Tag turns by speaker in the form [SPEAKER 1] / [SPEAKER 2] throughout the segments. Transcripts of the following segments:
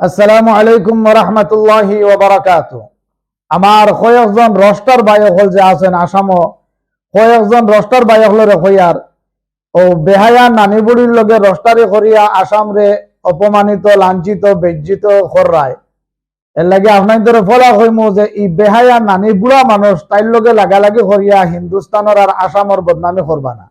[SPEAKER 1] আসসালামু আলাইকুম ওয়া রাহমাতুল্লাহি ওয়া বারাকাতুহু। আমার কয়েকজন রস্টার ভাই হল যে আছেন আসামও, কয়েকজন রস্টার ভাই হলরে কইয়ার ও বেহায়া নানি বুড়ির লগে রস্টারি করিয়া আসামরে অপমানিত, লাঞ্ছিত, বেজ্জিত কররায়। এর লাগে আপনাদের ফলা কইমু যে ই বেহায়া নানি বুড়া মানুষ তাইর লগে লাগালাগি করিয়া হিন্দুস্তানের আর আসামর বদনামি করবা না।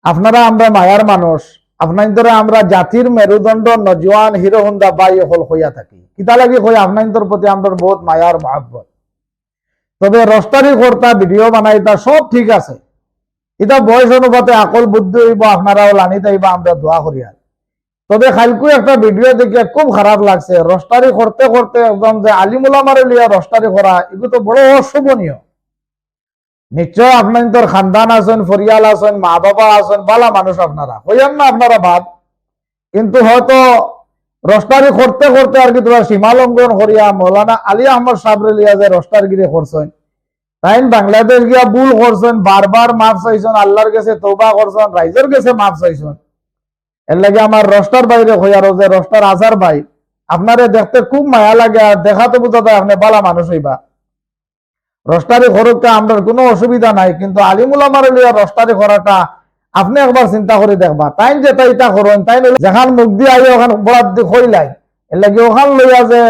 [SPEAKER 1] আপনারা আমরা মায়ার মানুষ, আপনাদের আমরা জাতির মেরুদণ্ড, নজওয়ান হিরো হোন্ডা বাই হল হইয়া থাকি। কিতা লাগি কই আপনাদের প্রতি আমরা বহুত মায়ার মহাব্বত। তবে রস্টারি কর্তা, ভিডিও বানাইতা সব ঠিক আছে, এটা বয়স অনুপাতে আকল বুদ্ধি হইব, আপনারাও লানি তাইবা, আমরা দোয়া করি। আর তবে খালকু একটা ভিডিও দেখে খুব খারাপ লাগছে। রস্টারি করতে করতে একদম যে আলিমুলামারে লিয়া রস্টারি করা, এগুলো তো বড় অশোভনীয়। নিশ্চয় আপনাদের খানদান আছেন, ফরিয়াল আছেন, মা বাবা আছেন, বালা মানুষ আপনারা হইয়ান না, আপনারা বাদ। কিন্তু হয়তো রস্টারি করতে করতে আর কি তোমরা সীমা লঙ্ঘন করিয়া মৌলানা আলী আহমদ সাহেবরে লিয়া যে রস্টার গিরে করছেন, তাই বাংলাদেশ গিয়া ভুল করছেন, বারবার মাফ চাইছেন, আল্লাহর কাছে তওবা করছেন, রাইজের কাছে মাফ চাইছেন। এর লাগে আমার রস্টার বাইরে হইয়ারো যে রস্টার আজার ভাই, আপনারে দেখতে খুব মায়া লাগে, আর দেখাতে বোঝা যায় আপনি বালা মানুষ হইবা। রস্টারি খরচটা আমরা কোনো অসুবিধা নাই, কিন্তু আলিমুলামার লিয়া রস্টারি করাটা আপনি একবার চিন্তা করে দেখবা। তাই যে তাইটা করেন, তাই যেখান মুখ দিয়ে আই ওখান বরাদ দিয়ে হইলাই। এর লাগে ওখান লইয়া যে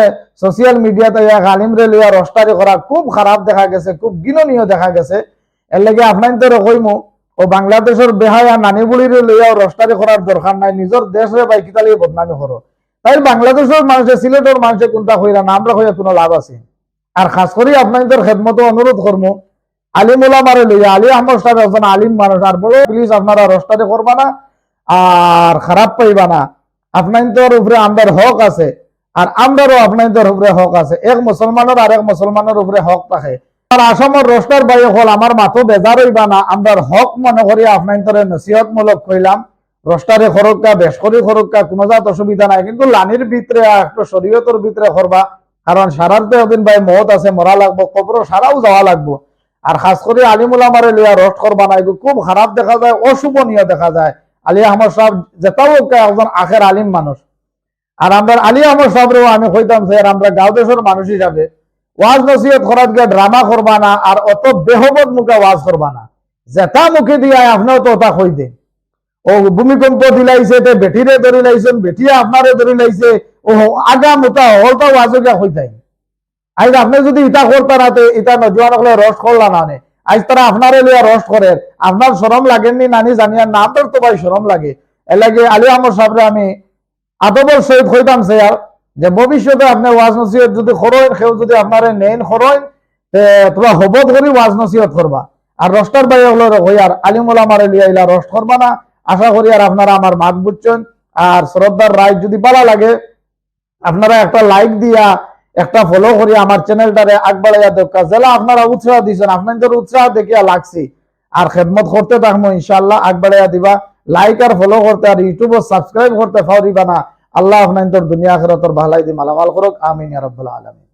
[SPEAKER 1] সোশিয়াল মিডিয়াতে এক আলিমরে লইয়া রস্টারি করা খুব খারাপ দেখা গেছে, খুব ঘৃণনীয় দেখা গেছে। এর লাগে আপনাদের কইমু ও বাংলাদেশের বেহায়া নানি বুড়িরে লইয়াও রস্টারি করার দরকার নাই। নিজের দেশে বাই কিতা লিয়ে বদনামি করো। তাই বাংলাদেশের মানুষের, সিলেটের মানুষের কোনটা হইরা না, আমরা হইয়া কোনো লাভ আছে। আর খাস করে আপনাদের খেদমত অনুরোধ করবো, আলিমুলামারে লইয়া, আলী আহমদ সাহেব একজন আলিম মানুষ, আর বড় প্লিজ আপনারা রস্টারি করবা না আর খারাপ পাইবা না। আপনাদের উপরে আমাদের হক আছে, আর আমরারও আপনাদের উপরে হক আছে। এক মুসলমানের আর এক মুসলমানের উপরে হক থাকে। আর আসামের রস্টার বাই হল আমার মাথো বেজার হইবা না, আমরার হক মনে করি আপনাদের নসিহতমূলক কইলাম। রস্টারে খরক্কা, বেশকরি খরক্কা, কোনো জাত অসুবিধা নাই, কিন্তু লানির ভিতরে একটু শরীয়তের ভিতরে করবা। কারণ সারাতে দিন ভাই মত আছে, মরা লাগবো, কবর সারাও যাওয়া লাগবো। আর খাস করে আলিমুলামারে লিয়া রস্ট করবা না, এগুলো খুব খারাপ দেখা যায়, অশুভনীয় দেখা যায়। আলী আহমদ সাহেব যেটাও একজন আখের আলিম মানুষ। আর আমরা আলী আহমদ সাহেবরেও আমি কইতাম স্যার, আমরা গাঁও দেশের মানুষ হিসাবে ওয়াজ নসিহত করার গিয়ে ড্রামা করবা না, আর অত বেহবত মুখে ওয়াজ করবা না। যেটা মুখে দিয়ে আপনিও তো ওটা কই দেন। ও ভূমিকম্প দিলাইছে, বেটিরে ধরি লাইছেন, বেটিয়া আপনারে ধরি লাইছে, ও আগা মোটা হলটা ওয়াজ গিয়া কই যায়। আজ আপনি যদি ইটা করতে না, ইটা নজওয়ান হলে রস্ট করলা না, আজ তারা আপনারে লিয়া রস্ট করে, আপনার শরম লাগেননি নানি জানিয়ার না, আপনার তো ভাই শরম লাগে। এর লাগে আলী আহমদ সাহেবরে আমি আদবের সহিত কইতাম স্যার, যে ভবিষ্যতে আপনি ওয়াজ নসিহত যদি করেন, কেউ যদি আপনারে নেন করেন, তোমরা হবত করি ওয়াজ নসিহত করবা। আর রস্টার ভাই হলো হইয়ার আলিমুলামারে লিয়া ইলা রস্ট করবা না। আশা করি আর আপনারা আমার মাত বুঝছেন। আর শ্রদ্ধার রায় যদি ভালো লাগে, আপনারা একটা লাইক দিয়া, একটা ফলো করি আমার চ্যানেলটারে আগবাড়াইয়া দরকার। জেলা আপনারা উৎসাহ দিচ্ছেন, আপনাদের উৎসাহ দেখিয়া লাগছি। আর খেদমত করতে থাকবো ইনশাআল্লাহ, আগবাড়াইয়া দিবা। লাইক আর ফলো করতে, আর ইউটিউব সাবস্ক্রাইব করতে ফাউরিবা না। আল্লাহ আপনাদের দুনিয়া আখিরাতের ভালাই দি মালামাল করুক। আমিন ইয়া রাব্বুল আলামিন।